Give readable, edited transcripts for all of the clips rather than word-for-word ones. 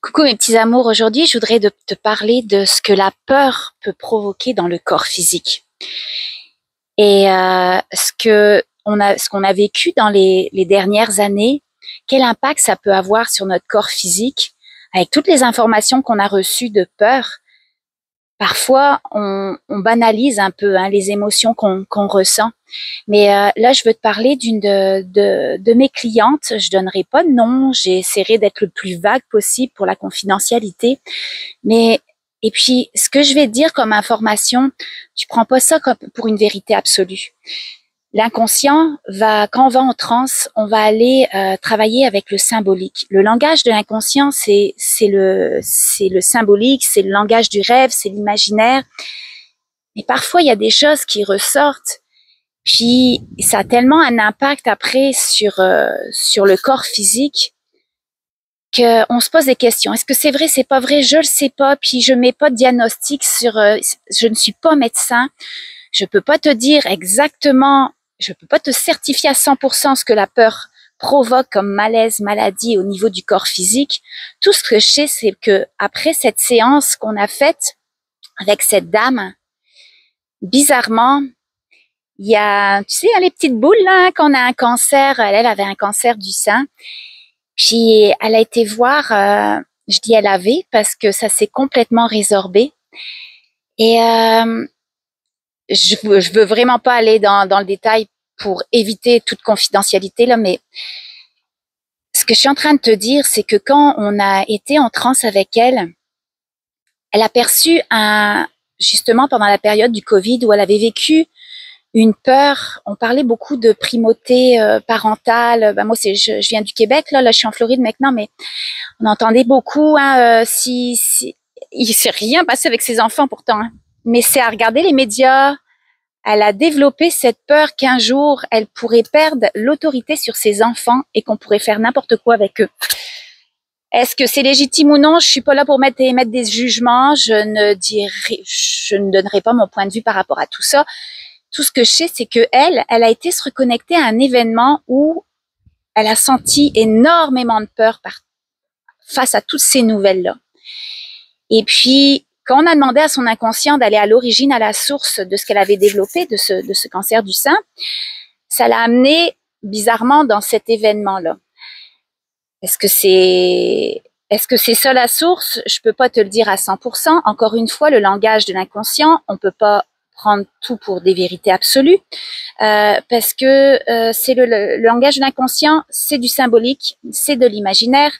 Coucou mes petits amours, aujourd'hui je voudrais te parler de ce que la peur peut provoquer dans le corps physique et ce qu'on a vécu dans les dernières années, quel impact ça peut avoir sur notre corps physique avec toutes les informations qu'on a reçues de peur. Parfois on banalise un peu les émotions qu'on ressent, mais là je veux te parler d'une de mes clientes. Je donnerai pas de nom, j'essaierai d'être le plus vague possible pour la confidentialité. Mais, et puis, ce que je vais te dire comme information, tu prends pas ça comme pour une vérité absolue. L'inconscient quand on va en transe, on va aller travailler avec le symbolique. Le langage de l'inconscient, c'est le symbolique, c'est le langage du rêve, c'est l'imaginaire. Mais parfois, il y a des choses qui ressortent, puis ça a tellement un impact après sur le corps physique qu'on se pose des questions. Est-ce que c'est vrai, c'est pas vrai? Je le sais pas, puis je mets pas de diagnostic sur. Je ne suis pas médecin, je peux pas te dire exactement, je peux pas te certifier à 100% ce que la peur provoque comme malaise, maladie au niveau du corps physique. Tout ce que je sais, c'est que après cette séance qu'on a faite avec cette dame, bizarrement, il y a, tu sais, les petites boules là, quand on a un cancer. Elle avait un cancer du sein. Puis elle a été voir, je dis elle avait parce que ça s'est complètement résorbé. Et je veux vraiment pas aller dans le détail pour éviter toute confidentialité là, mais ce que je suis en train de te dire, c'est que quand on a été en transe avec elle, elle a perçu justement pendant la période du Covid où elle avait vécu une peur. On parlait beaucoup de primauté parentale. Ben moi, je viens du Québec, là, je suis en Floride maintenant, mais on entendait beaucoup, si il s'est rien passé avec ses enfants pourtant, mais c'est à regarder les médias. Elle a développé cette peur qu'un jour, elle pourrait perdre l'autorité sur ses enfants et qu'on pourrait faire n'importe quoi avec eux. Est-ce que c'est légitime ou non? Je suis pas là pour émettre des jugements. Je ne donnerai pas mon point de vue par rapport à tout ça. Tout ce que je sais, c'est que elle a été se reconnecter à un événement où elle a senti énormément de peur face à toutes ces nouvelles-là. Et puis, quand on a demandé à son inconscient d'aller à l'origine, à la source de ce qu'elle avait développé, de ce cancer du sein, ça l'a amené bizarrement dans cet événement-là. Est-ce que c'est ça la source? Je peux pas te le dire à 100%. Encore une fois, le langage de l'inconscient, on peut pas prendre tout pour des vérités absolues, parce que c'est le langage de l'inconscient, c'est du symbolique, c'est de l'imaginaire.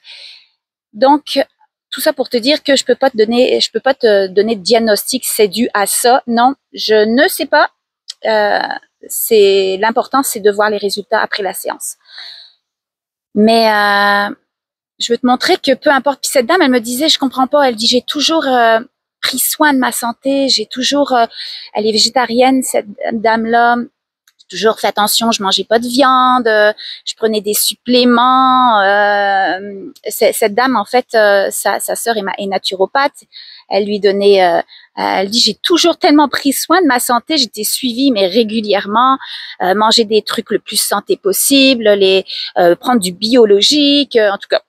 Donc, tout ça pour te dire que je peux pas te donner de diagnostic, c'est dû à ça. Non, je ne sais pas. L'important, c'est de voir les résultats après la séance. Mais je veux te montrer que peu importe. Puis cette dame, elle me disait, je comprends pas. Elle dit, j'ai toujours pris soin de ma santé. Elle est végétarienne, cette dame-là. J'ai toujours fait attention. Je mangeais pas de viande. Je prenais des suppléments. Cette dame, en fait, sa sœur est naturopathe. Elle lui donnait. Elle dit, j'ai toujours tellement pris soin de ma santé. J'étais suivie, mais régulièrement. Manger des trucs le plus santé possible. Prendre du biologique. En tout cas.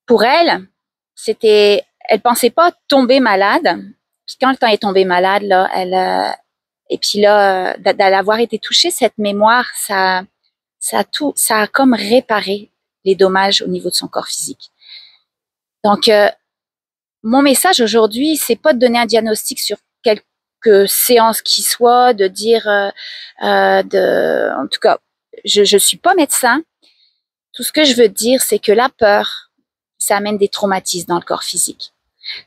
Pour elle, elle pensait pas tomber malade. Puis quand elle est tombée malade, là, et puis là, d'avoir été touchée, cette mémoire, ça a comme réparé les dommages au niveau de son corps physique. Donc, mon message aujourd'hui, c'est pas de donner un diagnostic sur quelque séance qui soit, de dire, en tout cas, je suis pas médecin. Tout ce que je veux dire, c'est que la peur, ça amène des traumatismes dans le corps physique.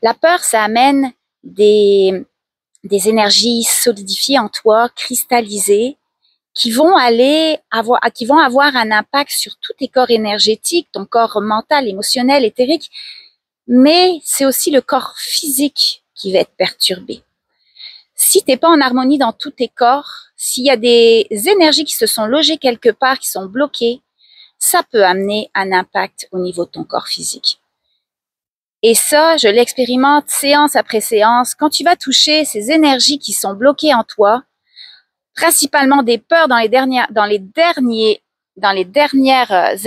La peur, ça amène des énergies solidifiées en toi, cristallisées, qui vont avoir un impact sur tous tes corps énergétiques, ton corps mental, émotionnel, éthérique, mais c'est aussi le corps physique qui va être perturbé. Si t'es pas en harmonie dans tous tes corps, s'il y a des énergies qui se sont logées quelque part, qui sont bloquées, ça peut amener un impact au niveau de ton corps physique. Et ça, je l'expérimente séance après séance. Quand tu vas toucher ces énergies qui sont bloquées en toi, principalement des peurs dans les dernières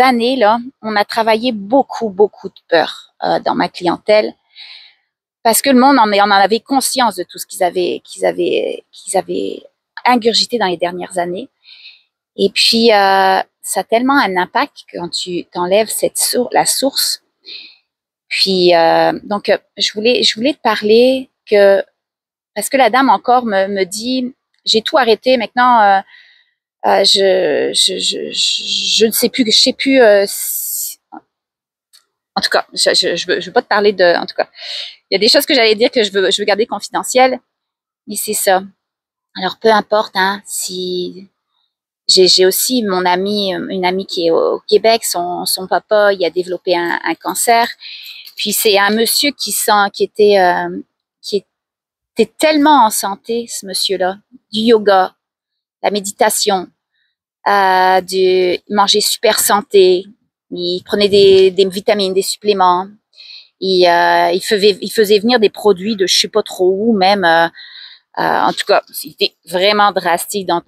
années, là, on a travaillé beaucoup de peurs dans ma clientèle, parce que le monde en avait conscience de tout ce qu'ils avaient ingurgité dans les dernières années. Et puis, ça a tellement un impact quand tu t'enlèves la source. Puis, donc, je voulais te parler parce que la dame encore me dit, j'ai tout arrêté maintenant, je ne sais plus, en tout cas, je veux pas te parler en tout cas, il y a des choses que j'allais dire que je veux garder confidentielles, mais c'est ça. Alors, peu importe, hein, si j'ai aussi une amie qui est au Québec, son papa, il a développé un cancer. Puis c'est un monsieur qui était tellement en santé, ce monsieur-là, du yoga, la méditation, du manger super santé. Il prenait des vitamines, des suppléments. Il faisait venir des produits de je sais pas trop où, même. En tout cas, c'était vraiment drastique dans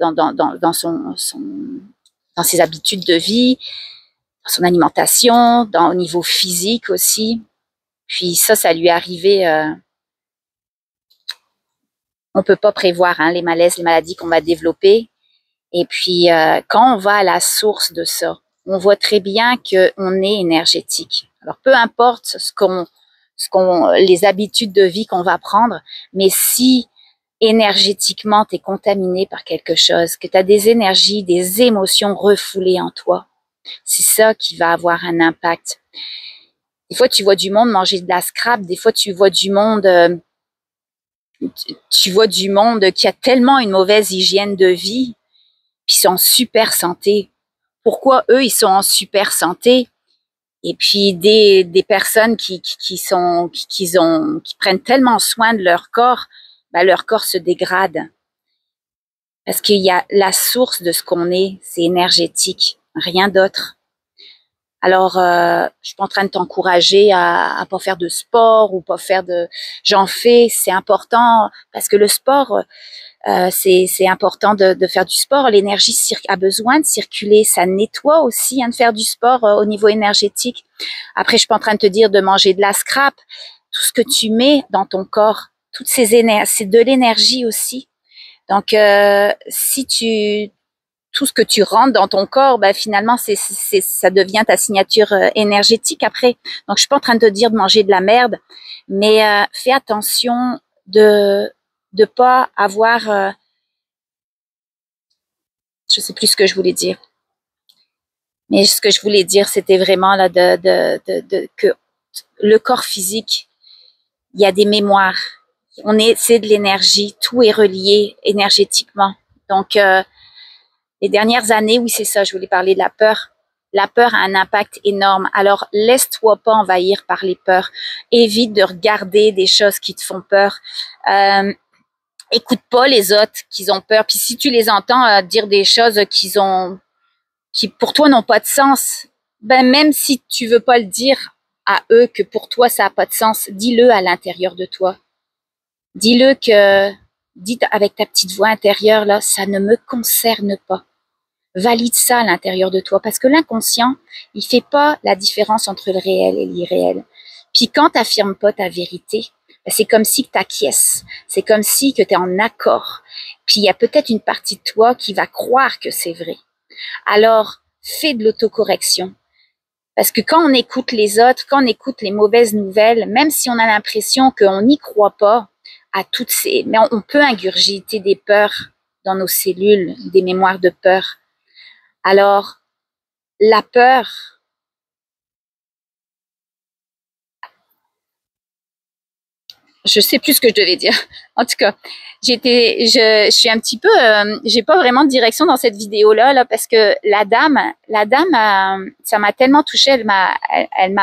ses habitudes de vie, dans son alimentation, au niveau physique aussi. Puis ça lui est arrivé. On peut pas prévoir les malaises, les maladies qu'on va développer. Et puis quand on va à la source de ça, on voit très bien qu'on est énergétique. Alors peu importe les habitudes de vie qu'on va prendre, mais si énergétiquement tu es contaminé par quelque chose, que tu as des énergies, des émotions refoulées en toi, c'est ça qui va avoir un impact. Des fois, tu vois du monde manger de la scrap, des fois, tu vois du monde qui a tellement une mauvaise hygiène de vie, puis ils sont en super santé. Pourquoi eux, ils sont en super santé? Et puis des personnes qui prennent tellement soin de leur corps, leur corps se dégrade. Parce qu'il y a la source de ce qu'on est, c'est énergétique, rien d'autre. Alors, je suis pas en train de t'encourager à pas faire de sport ou pas faire j'en fais, c'est important parce que le sport, c'est important de faire du sport. L'énergie a besoin de circuler, ça nettoie aussi de faire du sport au niveau énergétique. Après, je suis pas en train de te dire de manger de la scrap. Tout ce que tu mets dans ton corps, toutes ces énergies, c'est de l'énergie aussi. Donc, tout ce que tu rentres dans ton corps, finalement, ça devient ta signature énergétique après. Donc, je suis pas en train de te dire de manger de la merde, mais fais attention de pas avoir, je sais plus ce que je voulais dire, mais ce que je voulais dire, c'était vraiment là que le corps physique, il y a des mémoires, c'est de l'énergie, tout est relié énergétiquement. Donc les dernières années, oui, c'est ça, je voulais parler de la peur. La peur a un impact énorme. Alors, laisse-toi pas envahir par les peurs. Évite de regarder des choses qui te font peur. Écoute pas les autres qui ont peur. Puis si tu les entends dire des choses qui pour toi n'ont pas de sens, même si tu veux pas le dire à eux que pour toi ça a pas de sens, dis-le à l'intérieur de toi. Dis avec ta petite voix intérieure là, ça ne me concerne pas. Valide ça à l'intérieur de toi parce que l'inconscient, il fait pas la différence entre le réel et l'irréel. Puis quand tu n'affirmes pas ta vérité, c'est comme si tu acquiesces, c'est comme si que tu es en accord. Puis il y a peut-être une partie de toi qui va croire que c'est vrai. Alors, fais de l'autocorrection. Parce que quand on écoute les autres, quand on écoute les mauvaises nouvelles, même si on a l'impression qu'on n'y croit pas à mais on peut ingurgiter des peurs dans nos cellules, des mémoires de peur. Alors, la peur, je sais plus ce que je devais dire. En tout cas, je suis un petit peu, j'ai pas vraiment de direction dans cette vidéo-là, parce que la dame, ça m'a tellement touchée. Elle m'a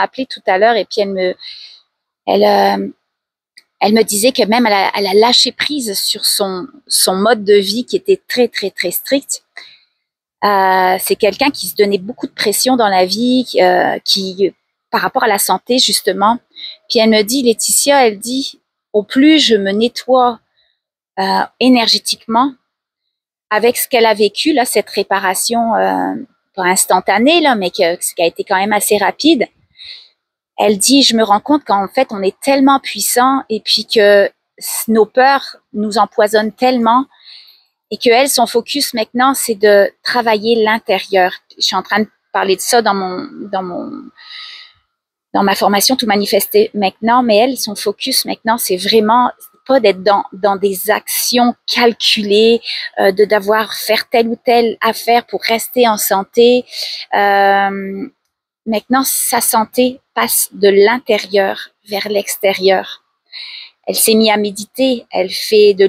appelé tout à l'heure et puis elle me disait que même elle a lâché prise sur son mode de vie qui était très, très, très strict. C'est quelqu'un qui se donnait beaucoup de pression dans la vie, qui par rapport à la santé justement. Puis elle me dit, Laetitia, elle dit, au plus je me nettoie énergétiquement avec ce qu'elle a vécu là, cette réparation pas instantanée là, mais qui a été quand même assez rapide. Elle dit, je me rends compte qu'en fait, on est tellement puissant et puis que nos peurs nous empoisonnent tellement et que elle, son focus maintenant, c'est de travailler l'intérieur. Je suis en train de parler de ça dans ma formation Tout manifester maintenant, mais elle, son focus maintenant, c'est vraiment pas d'être dans des actions calculées, de devoir faire telle ou telle affaire pour rester en santé. Maintenant, sa santé passe de l'intérieur vers l'extérieur. Elle s'est mise à méditer, elle fait de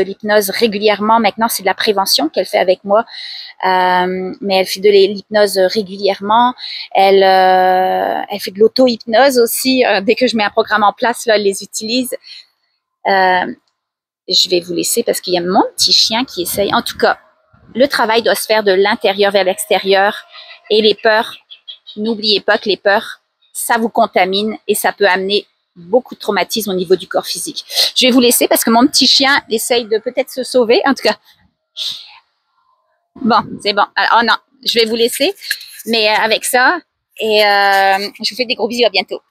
l'hypnose régulièrement. Maintenant, c'est de la prévention qu'elle fait avec moi, mais elle fait de l'hypnose régulièrement. Elle fait de l'auto-hypnose aussi. Dès que je mets un programme en place, là, elle les utilise. Je vais vous laisser parce qu'il y a mon petit chien qui essaye. En tout cas, le travail doit se faire de l'intérieur vers l'extérieur. Et les peurs, n'oubliez pas que les peurs, ça vous contamine et ça peut amener beaucoup de traumatisme au niveau du corps physique. Je vais vous laisser parce que mon petit chien essaye de peut-être se sauver. En tout cas, bon, c'est bon. Alors, oh non, je vais vous laisser. Mais avec ça, et je vous fais des gros bisous, à bientôt.